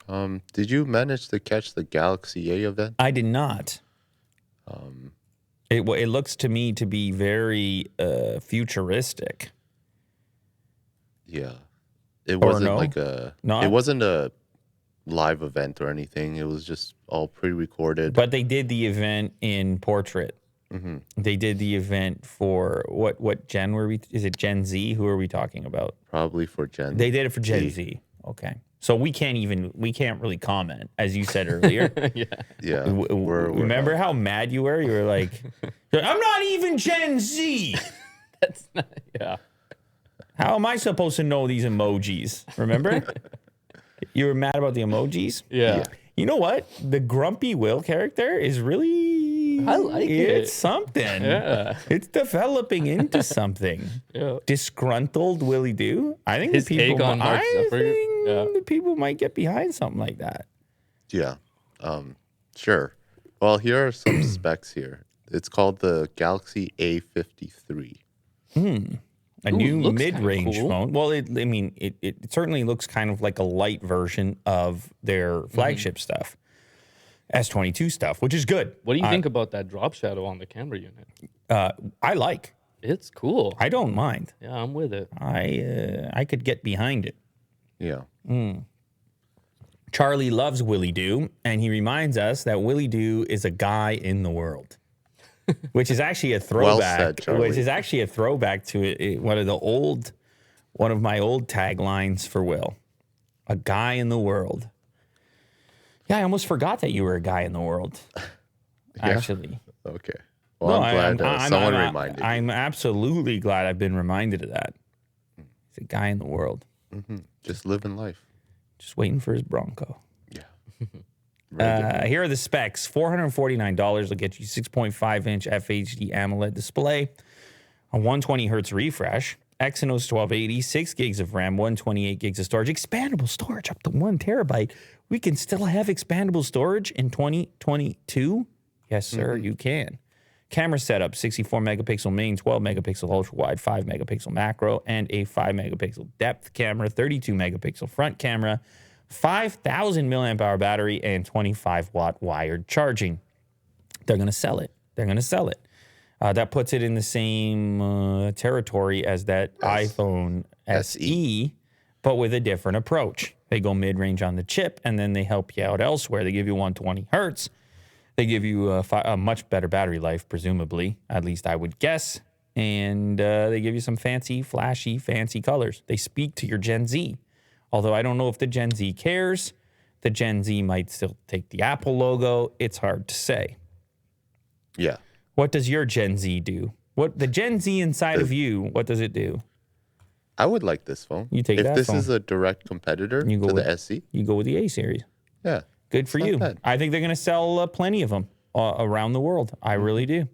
Did you manage to catch the Galaxy A event? I did not. It looks to me to be very futuristic. Yeah. It wasn't no? like a... Not? It wasn't a live event or anything. It was just all pre-recorded. But they did the event in portrait. Mm-hmm. They did the event for what gen were we? Is it Gen Z? Who are we talking about? Probably for Gen They did it for Gen Z. Z. Okay. So we can't really comment, as you said earlier. Yeah. Remember how mad you were? You were like, I'm not even Gen Z. That's not, yeah. How am I supposed to know these emojis? Remember? You were mad about the emojis? Yeah. You know what? The Grumpy Will character is really... I like it. It's something. Yeah. It's developing into something. Yeah. Disgruntled Willie Doo. I think His the people, take on Mark Zuckerberg. the people might get behind something like that. Yeah. Sure. Well, here are some specs here. It's called the Galaxy A53. A new looks mid-range kinda cool. phone. Well, it certainly looks kind of like a light version of their flagship stuff. S22 stuff, which is good. What do you think about that drop shadow on the camera unit? I like. It's cool. I don't mind. Yeah, I'm with it. I could get behind it. Yeah. Charlie loves Willie Doo, and he reminds us that Willie Doo is a guy in the world, which is actually a throwback. Well said, Charlie. Which is actually a throwback to one of my old taglines for Will, a guy in the world. Yeah, I almost forgot that you were a guy in the world. Actually, Okay. Well, I'm glad someone reminded you. I'm absolutely glad I've been reminded of that. He's a guy in the world, Just living life. just waiting for his Bronco. Yeah. Here are the specs. $449 will get you 6.5-inch FHD AMOLED display, a 120 hertz refresh, Exynos 1280, 6 gigs of RAM, 128 gigs of storage, expandable storage up to 1 terabyte. We can still have expandable storage in 2022? Yes, sir, you can. Camera setup, 64 megapixel main, 12 megapixel ultra wide, 5 megapixel macro, and a 5 megapixel depth camera, 32 megapixel front camera, 5,000 milliamp hour battery, and 25 watt wired charging. They're going to sell it. That puts it in the same territory as that iPhone SE, but with a different approach. They go mid-range on the chip, and then they help you out elsewhere. They give you 120 hertz. They give you a much better battery life, presumably, at least I would guess. And they give you some fancy, flashy, fancy colors. They speak to your Gen Z. Although I don't know if the Gen Z cares. The Gen Z might still take the Apple logo. It's hard to say. Yeah. What does your Gen Z do? What the Gen Z inside of you, what does it do? I would like this phone. You take if that this phone. is a direct competitor You go to with- the SE. You go with the A series. Yeah. Good for Not you. bad. I think they're going to sell plenty of them around the world. I really do.